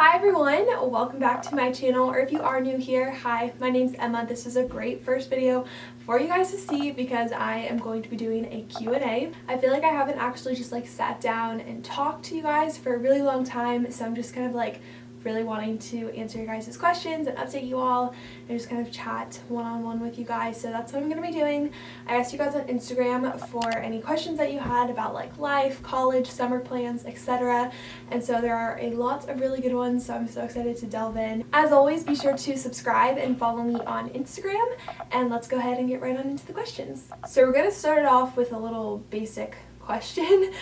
Hi everyone, welcome back to my channel, or if you are new here, hi, my name's Emma. This is a great first video for you guys to see because I am going to be doing a Q&A. I feel like I haven't actually just sat down and talked to you guys for a really long time, so I'm just kind of really wanting to answer your guys' questions and update you all and just kind of chat one-on-one with you guys. So that's what I'm going to be doing. I asked you guys on Instagram for any questions that you had about life, college, summer plans, etc. And so there are a lot of really good ones, so I'm so excited to delve in. As always, be sure to subscribe and follow me on Instagram, and let's go ahead and get right on into the questions. So we're going to start it off with a little basic question.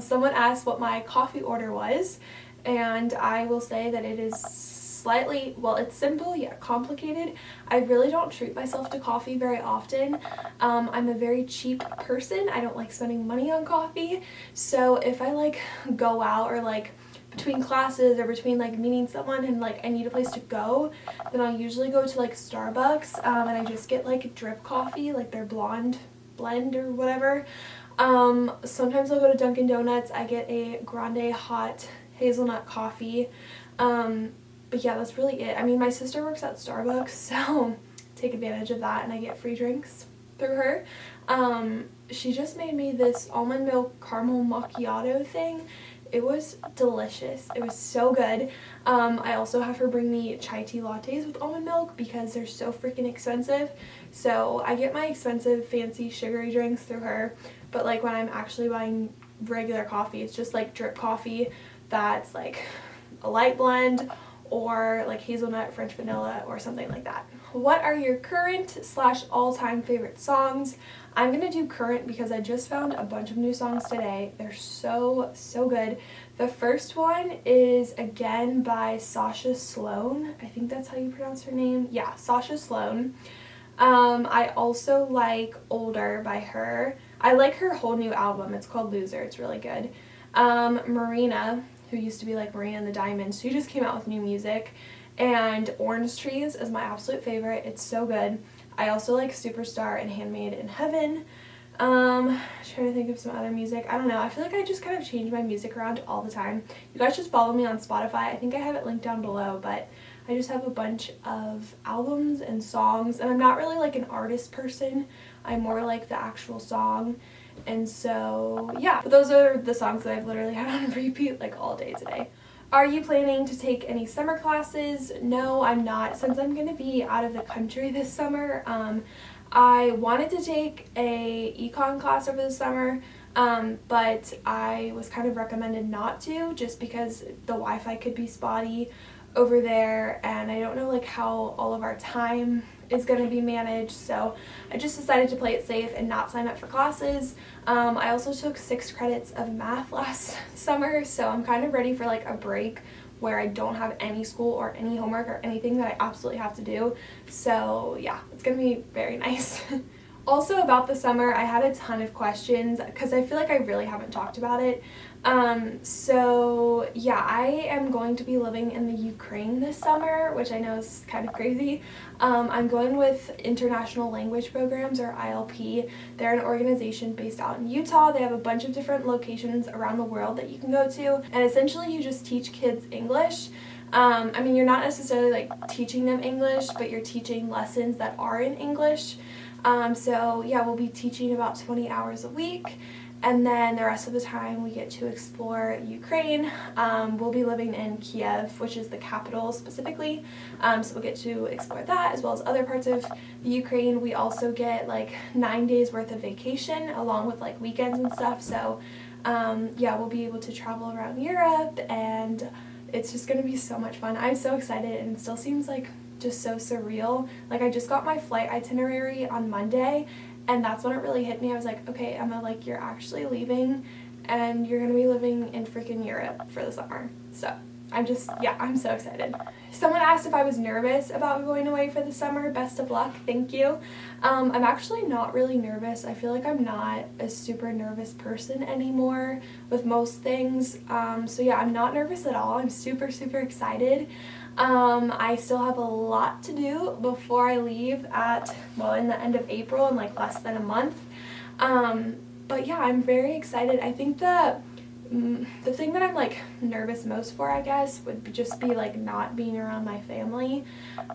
Someone asked what my coffee order was. And I will say that it is slightly, well, it's simple yet complicated. I really don't treat myself to coffee very often. I'm a very cheap person. I don't like spending money on coffee. So if I go out or between classes or between meeting someone and I need a place to go, then I'll usually go to Starbucks and I just get drip coffee, their blonde blend or whatever. Sometimes I'll go to Dunkin' Donuts. I get a grande hot hazelnut coffee, but yeah, that's really it. I mean, my sister works at Starbucks, so take advantage of that and I get free drinks through her. She just made me this almond milk caramel macchiato thing. It was delicious. It was so good. I also have her bring me chai tea lattes with almond milk because they're so freaking expensive. So I get my expensive fancy sugary drinks through her, but when I'm actually buying regular coffee, it's just drip coffee that's a light blend or hazelnut French vanilla or something like that. What are your current / all-time favorite songs? I'm gonna do current because I just found a bunch of new songs today. They're so good. The first one is Again by Sasha Sloan. I think that's how you pronounce her name. Yeah, Sasha Sloan. I also like Older by her. I like her whole new album. It's called Loser. It's really good. Marina, who used to be Marina and the Diamonds, she just came out with new music. And Orange Trees is my absolute favorite. It's so good. I also like Superstar and Handmade in Heaven. Trying to think of some other music. I don't know. I feel like I just kind of change my music around all the time. You guys just follow me on Spotify. I think I have it linked down below, but I just have a bunch of albums and songs, and I'm not really an artist person. I'm more the actual song. And so yeah, but those are the songs that I've literally had on repeat all day today. Are you planning to take any summer classes? No, I'm not. Since I'm going to be out of the country this summer, I wanted to take a econ class over the summer, but I was kind of recommended not to just because the Wi-Fi could be spotty over there, and I don't know how all of our time is going to be managed, so I just decided to play it safe and not sign up for classes. I also took 6 credits of math last summer, so I'm kind of ready for a break where I don't have any school or any homework or anything that I absolutely have to do. So yeah, it's going to be very nice. Also about the summer, I had a ton of questions because I feel I really haven't talked about it. So yeah, I am going to be living in the Ukraine this summer, which I know is kind of crazy. I'm going with International Language Programs, or ILP. They're an organization based out in Utah. They have a bunch of different locations around the world that you can go to, and essentially you just teach kids English. I mean, you're not necessarily teaching them English, but you're teaching lessons that are in English. So yeah, we'll be teaching about 20 hours a week, and then the rest of the time we get to explore Ukraine. We'll be living in Kiev, which is the capital specifically, so we'll get to explore that as well as other parts of the Ukraine. We also get 9 days worth of vacation along with weekends and stuff, so yeah, we'll be able to travel around Europe, and it's just gonna be so much fun. I'm so excited, and it still seems just so surreal. I just got my flight itinerary on Monday, and that's when it really hit me. I was like, okay, Emma, you're actually leaving and you're gonna be living in freaking Europe for the summer. So I'm so excited. Someone asked if I was nervous about going away for the summer. Best of luck. Thank you. I'm actually not really nervous. I feel I'm not a super nervous person anymore with most things. So yeah, I'm not nervous at all. I'm super excited. I still have a lot to do before I leave in the end of April, in less than a month. But yeah, I'm very excited. I think the the thing that I'm like nervous most for, I guess, would just be like not being around my family.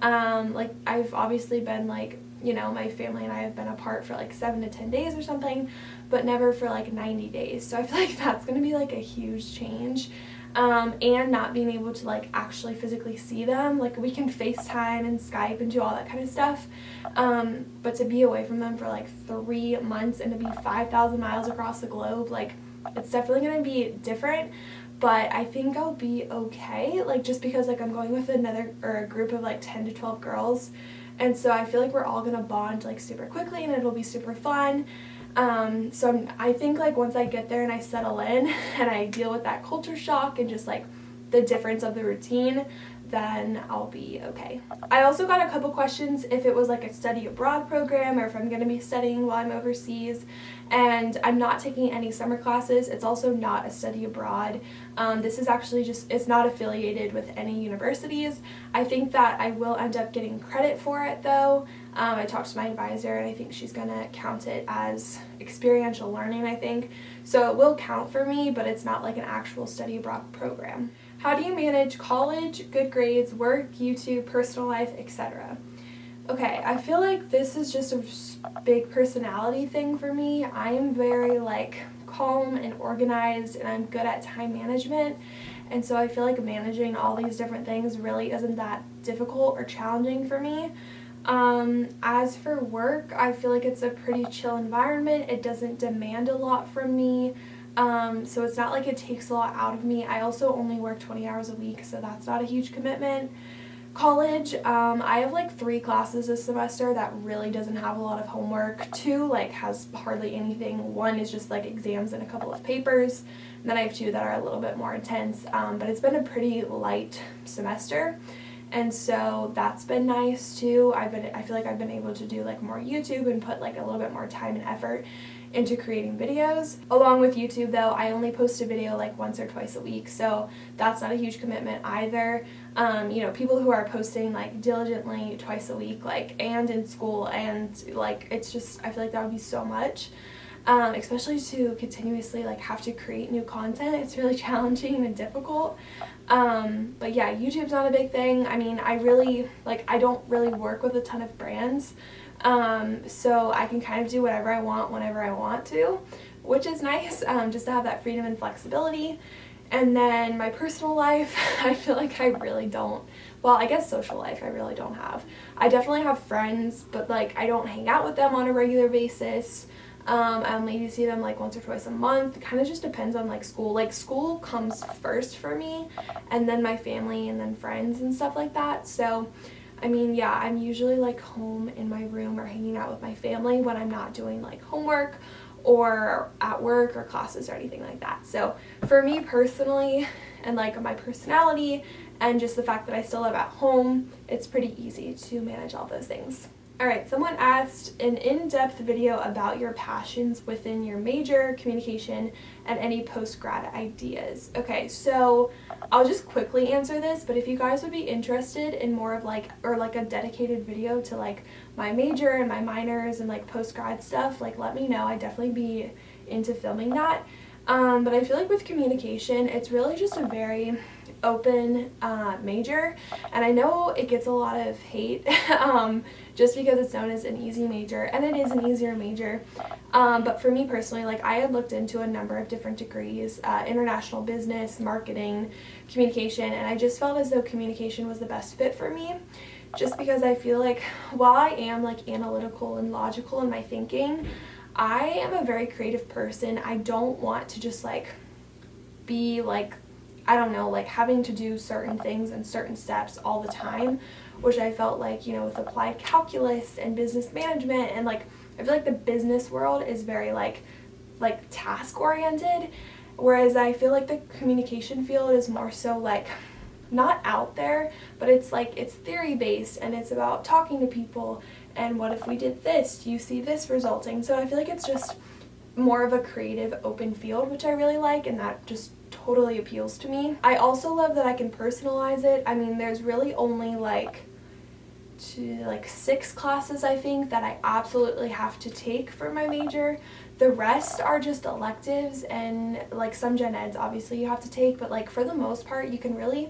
Like I've obviously been like, you know, my family and I have been apart for like 7 to 10 days or something, but never for like 90 days. So I feel like that's going to be like a huge change. And not being able to like actually physically see them. Like we can FaceTime and Skype and do all that kind of stuff. But to be away from them for like 3 months and to be 5,000 miles across the globe, like it's definitely going to be different. But I think I'll be okay, like just because like I'm going with a group of like 10 to 12 girls. And so I feel like we're all going to bond like super quickly and it'll be super fun. So I think like once I get there and I settle in and I deal with that culture shock and just like the difference of the routine, then I'll be okay. I also got a couple questions if it was like a study abroad program or if I'm going to be studying while I'm overseas. And I'm not taking any summer classes. It's also not a study abroad. This is actually just, it's not affiliated with any universities. I think that I will end up getting credit for it though. I talked to my advisor and I think she's going to count it as experiential learning, I think. So it will count for me, but it's not like an actual study abroad program. How do you manage college, good grades, work, YouTube, personal life, etc.? Okay, I feel like this is just a big personality thing for me. I am very like calm and organized and I'm good at time management. And so I feel like managing all these different things really isn't that difficult or challenging for me. As for work, I feel like it's a pretty chill environment. It doesn't demand a lot from me. So it's not like it takes a lot out of me. I also only work 20 hours a week, so that's not a huge commitment. College, I have like 3 classes this semester that really doesn't have a lot of homework. 2 like has hardly anything. 1 is just like exams and a couple of papers. And then I have 2 that are a little bit more intense, but it's been a pretty light semester. And so that's been nice too. I feel like I've been able to do like more YouTube and put like a little bit more time and effort into creating videos. Along with YouTube though, I only post a video like once or twice a week, so that's not a huge commitment either. You know, people who are posting like diligently twice a week, like, and in school, and like, it's just, I feel like that would be so much. Especially to continuously like have to create new content. It's really challenging and difficult. But yeah, YouTube's not a big thing. I mean, I don't really work with a ton of brands. So I can kind of do whatever I want whenever I want to, which is nice, just to have that freedom and flexibility. And then my personal life, I feel like I really don't, well, I guess social life I really don't have. I definitely have friends, but like I don't hang out with them on a regular basis. I'll maybe see them like once or twice a month. It kind of just depends on like school. Like school comes first for me, and then my family, and then friends and stuff like that. So I mean, yeah, I'm usually like home in my room or hanging out with my family when I'm not doing like homework or at work or classes or anything like that. So for me personally, and like my personality and just the fact that I still live at home, it's pretty easy to manage all those things. Alright, someone asked an in-depth video about your passions within your major, communication, and any post-grad ideas. Okay, so I'll just quickly answer this, but if you guys would be interested in more of like, or like a dedicated video to like my major and my minors and like post-grad stuff, like let me know. I'd definitely be into filming that. But I feel like with communication, it's really just a very open major, and I know it gets a lot of hate just because it's known as an easy major, and it is an easier major, but for me personally, like I had looked into a number of different degrees, international business, marketing, communication, and I just felt as though communication was the best fit for me, just because I feel like while I am like analytical and logical in my thinking, I am a very creative person. I don't want to just like be like, I don't know, like having to do certain things and certain steps all the time, which I felt like, you know, with applied calculus and business management, and like I feel like the business world is very like task oriented, whereas I feel like the communication field is more so like not out there, but it's like it's theory based and it's about talking to people, and what if we did this, do you see this resulting? So I feel like it's just more of a creative open field, which I really like, and that just totally appeals to me. I also love that I can personalize it. I mean, there's really only like like 6 classes, I think, that I absolutely have to take for my major. The rest are just electives and like some gen eds obviously you have to take, but like for the most part you can really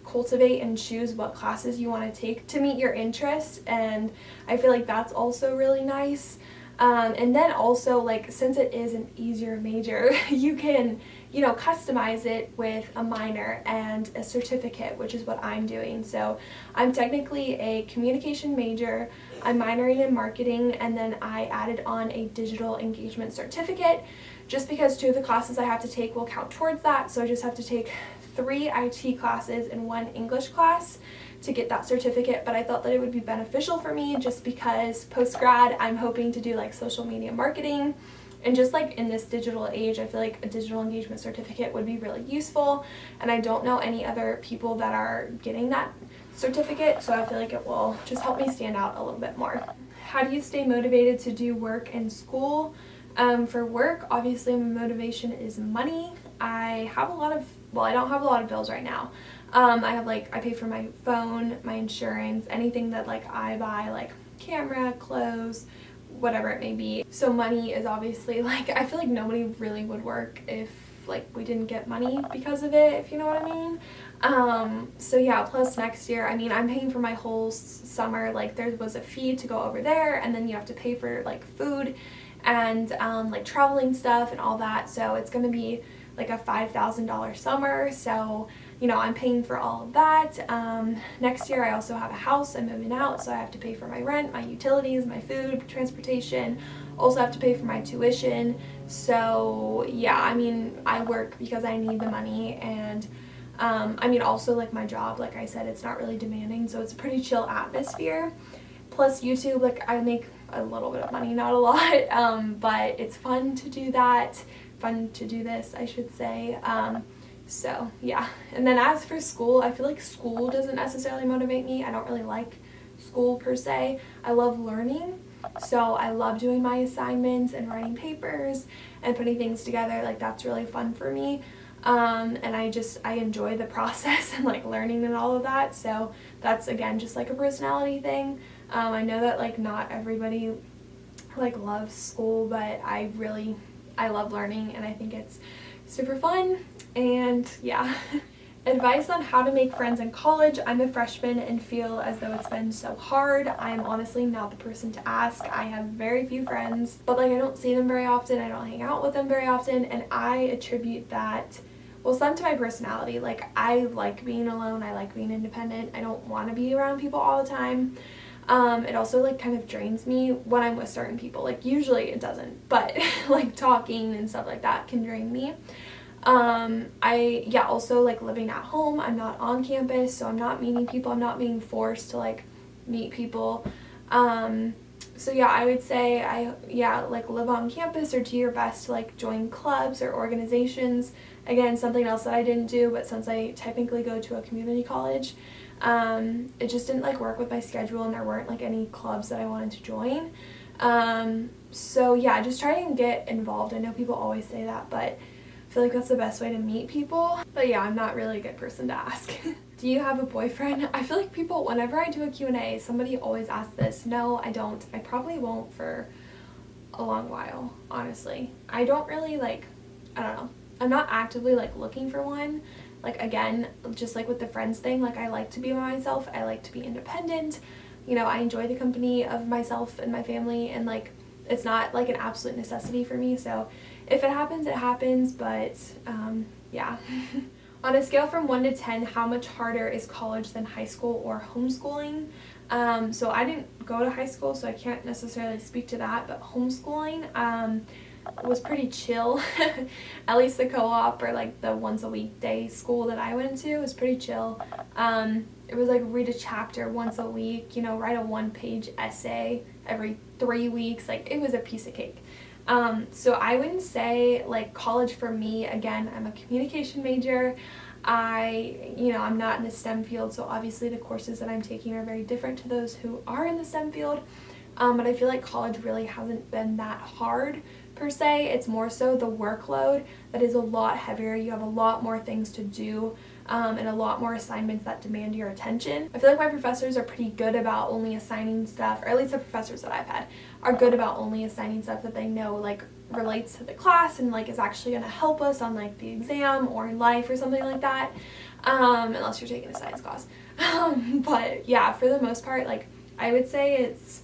cultivate and choose what classes you want to take to meet your interests, and I feel like that's also really nice. And then also, like, since it is an easier major, you can, you know, customize it with a minor and a certificate, which is what I'm doing. So I'm technically a communication major, I'm minoring in marketing, and then I added on a digital engagement certificate just because 2 of the classes I have to take will count towards that. So I just have to take 3 IT classes and 1 English class to get that certificate, but I thought that it would be beneficial for me just because post-grad I'm hoping to do like social media marketing, and just like in this digital age I feel like a digital engagement certificate would be really useful, and I don't know any other people that are getting that certificate, so I feel like it will just help me stand out a little bit more. How do you stay motivated to do work and school? For work, obviously my motivation is money. I have a lot of, well, I don't have a lot of bills right now. I pay for my phone, my insurance, anything that like I buy, like camera, clothes, whatever it may be. So money is obviously, like, I feel like nobody really would work if like we didn't get money because of it, if you know what I mean. So yeah, plus next year, I mean, I'm paying for my whole summer. Like there was a fee to go over there, and then you have to pay for like food and like traveling stuff and all that. So it's gonna be like a $5,000 summer. So, you know, I'm paying for all of that. Next year I also have a house, I'm moving out, so I have to pay for my rent, my utilities, my food, transportation, also have to pay for my tuition. So yeah, I mean, I work because I need the money, and I mean also like my job, like I said, it's not really demanding, so it's a pretty chill atmosphere. Plus YouTube, like I make a little bit of money, not a lot, but it's fun to do that, fun to do this, I should say. So yeah, and then as for school, I feel like school doesn't necessarily motivate me. I don't really like school per se. I love learning, so I love doing my assignments and writing papers and putting things together. Like that's really fun for me, and I enjoy the process and like learning and all of that. So that's again just like a personality thing. I know that like not everybody like loves school, but I love learning, and I think it's super fun. And yeah. Advice on how to make friends in college. I'm a freshman and feel as though it's been so hard. I'm honestly not the person to ask. I have very few friends, but like I don't see them very often, I don't hang out with them very often, and I attribute that, well, some to my personality. Like I like being alone, I like being independent, I don't want to be around people all the time. It also like kind of drains me when I'm with certain people. Like usually it doesn't, but like talking and stuff like that can drain me. Also like living at home, I'm not on campus, so I'm not meeting people, I'm not being forced to like meet people. So yeah, I would say like live on campus or do your best to like join clubs or organizations. Again, something else that I didn't do, but since I technically go to a community college, it just didn't like work with my schedule, and there weren't like any clubs that I wanted to join. So yeah, just try and get involved. I know people always say that, but I feel like that's the best way to meet people. But yeah, I'm not really a good person to ask. Do you have a boyfriend? I feel like people, whenever I do a Q&A, somebody always asks this. No, I don't. I probably won't for a long while, honestly. I don't really like, I don't know. I'm not actively like looking for one. Like again, just like with the friends thing, like I like to be by myself. I like to be independent. You know, I enjoy the company of myself and my family, and like it's not like an absolute necessity for me. So if it happens, it happens, but yeah. On a scale from 1 to 10, how much harder is college than high school or homeschooling? So I didn't go to high school, so I can't necessarily speak to that, but homeschooling was pretty chill. At least the co-op or like the once a week day school that I went to was pretty chill. It was like read a chapter once a week, you know, write a 1-page essay every 3 weeks. Like it was a piece of cake. So I wouldn't say like college for me. Again, I'm a communication major. I'm not in the STEM field, so obviously the courses that I'm taking are very different to those who are in the STEM field. But I feel like college really hasn't been that hard per se. It's more so the workload that is a lot heavier. You have a lot more things to do. and a lot more assignments that demand your attention. I feel like my professors are pretty good about only assigning stuff, or at least the professors that I've had are good about only assigning stuff that they know like relates to the class and like is actually going to help us on like the exam or in life or something like that, unless you're taking a science class. But yeah, for the most part, like I would say it's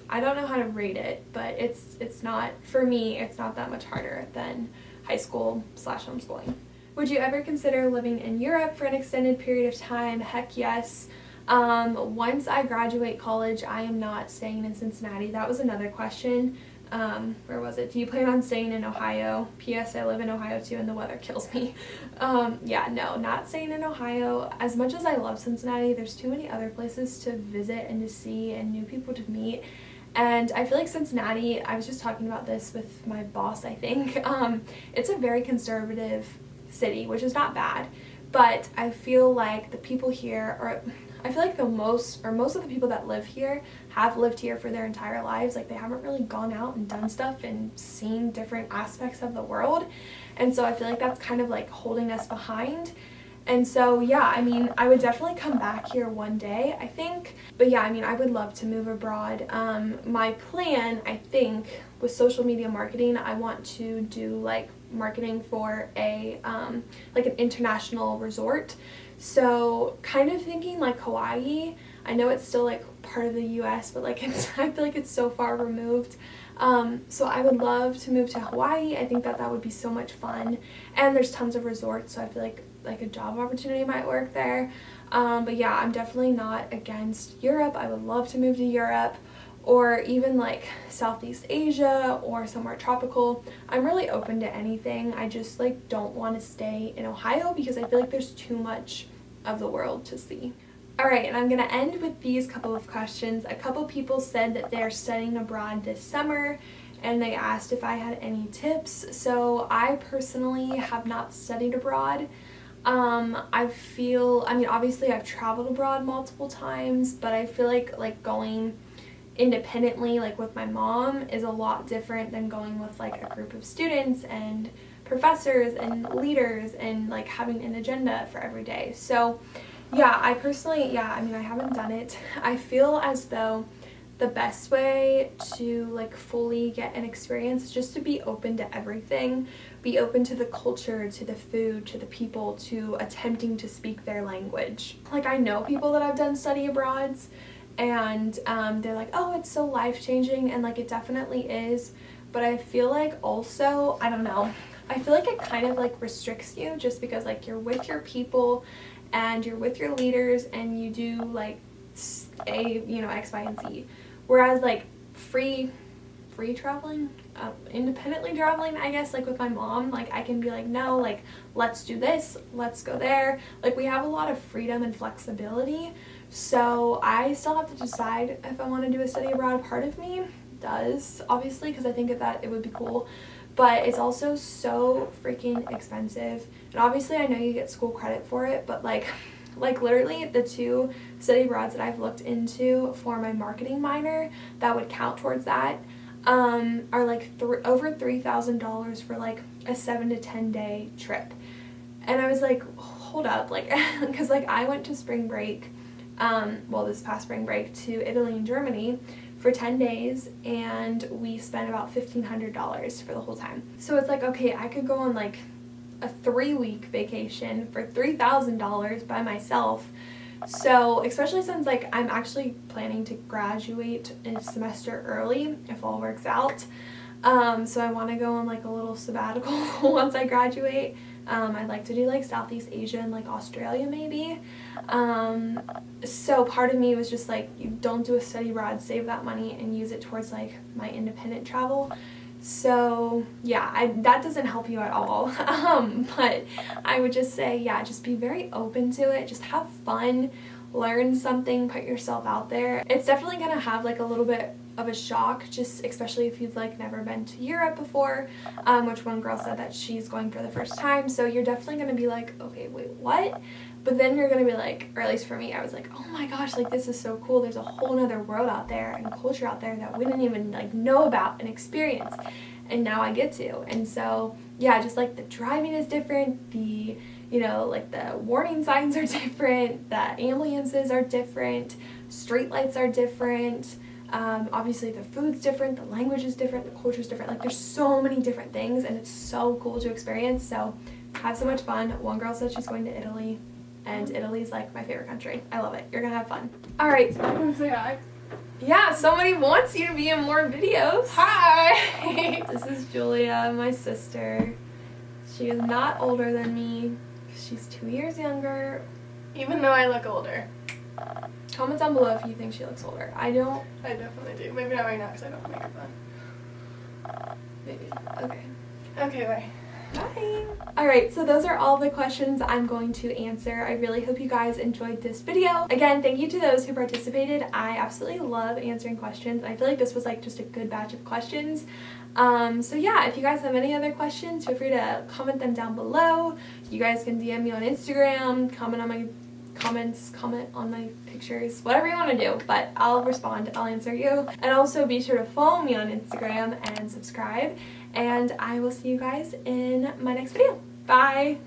I don't know how to rate it, but it's not, for me, it's not that much harder than high school / homeschooling. Would you ever consider living in Europe for an extended period of time? Heck yes. Once I graduate college, I am not staying in Cincinnati. That was another question. Where was it? Do you plan on staying in Ohio? P.S. I live in Ohio too and the weather kills me. Yeah, no, not staying in Ohio. As much as I love Cincinnati, there's too many other places to visit and to see and new people to meet. And I feel like Cincinnati, I was just talking about this with my boss, I think. It's a very conservative city, which is not bad, but I feel like the people here, or I feel like most of the people that live here have lived here for their entire lives. Like they haven't really gone out and done stuff and seen different aspects of the world. And so I feel like that's kind of like holding us behind. And so, yeah, I mean, I would definitely come back here one day, I think. But yeah, I mean, I would love to move abroad. My plan, I think, with social media marketing, I want to do like marketing for a like an international resort. So kind of thinking like Hawaii. I know it's still like part of the US, but like I feel like it's so far removed. So I would love to move to Hawaii. I think that would be so much fun. And there's tons of resorts, so I feel like a job opportunity might work there. But yeah, I'm definitely not against Europe. I would love to move to Europe, or even like Southeast Asia or somewhere tropical. I'm really open to anything. I just like don't want to stay in Ohio because I feel like there's too much of the world to see. Alright, and I'm going to end with these couple of questions. A couple people said that they're studying abroad this summer, and they asked if I had any tips. So I personally have not studied abroad. I mean, obviously I've traveled abroad multiple times, but I feel like going independently, like with my mom, is a lot different than going with like a group of students and professors and leaders and like having an agenda for every day. So yeah, I mean, I haven't done it. I feel as though the best way to like fully get an experience is just to be open to everything. Be open to the culture, to the food, to the people, to attempting to speak their language. Like I know people that have done study abroads, and they're like, oh, it's so life-changing, and like it definitely is, but I feel like also, I don't know, I feel like it kind of like restricts you just because like you're with your people and you're with your leaders and you do like X, Y, and Z. Whereas like free traveling, independently traveling, I guess, like with my mom, like I can be like, no, like let's do this, let's go there. Like we have a lot of freedom and flexibility. So I still have to decide if I want to do a study abroad. Part of me does, obviously, because I think that it would be cool, but it's also so freaking expensive. And obviously I know you get school credit for it, but like literally the two study abroads that I've looked into for my marketing minor that would count towards that are like over $3,000 for like a 7 to 10 day trip. And I was like, hold up, like because like I went to spring break, this past spring break, to Italy and Germany for 10 days, and we spent about $1,500 for the whole time. So it's like, okay, I could go on like a 3-week vacation for $3,000 by myself. So especially since like I'm actually planning to graduate a semester early if all works out, so I want to go on like a little sabbatical once I graduate. I'd like to do like Southeast Asia and like Australia maybe. So part of me was just like, you don't do a study abroad, save that money and use it towards like my independent travel. So yeah, that doesn't help you at all. But I would just say, yeah, just be very open to it. Just have fun, learn something, put yourself out there. It's definitely gonna have like a little bit of a shock, just especially if you've like never been to Europe before, which one girl said that she's going for the first time. So you're definitely gonna be like, okay, wait, what? But then you're gonna be like, or at least for me, I was like, oh my gosh, like this is so cool. There's a whole nother world out there and culture out there that we didn't even like know about and experience, and now I get to. And so yeah, just like the driving is different, the you know, like the warning signs are different, the ambulances are different, street lights are different, obviously the food's different, the language is different, the culture's different. Like there's so many different things and it's so cool to experience. So have so much fun. One girl said she's going to Italy and Italy's like my favorite country. I love it. You're gonna have fun. All right. Say hi. Yeah, somebody wants you to be in more videos. Hi! This is Julia, my sister. She is not older than me. She's 2 years younger. Even though I look older. Comment down below if you think she looks older. I don't. I definitely do. Maybe not right now because I don't have makeup on. Maybe. Okay. Okay, bye. Bye. Alright, so those are all the questions I'm going to answer. I really hope you guys enjoyed this video. Again, thank you to those who participated. I absolutely love answering questions. I feel like this was like just a good batch of questions. So yeah, if you guys have any other questions, feel free to comment them down below. You guys can DM me on Instagram, comment on my comments, comment on my pictures, whatever you want to do, but I'll respond, I'll answer you. And also be sure to follow me on Instagram and subscribe, and I will see you guys in my next video. Bye!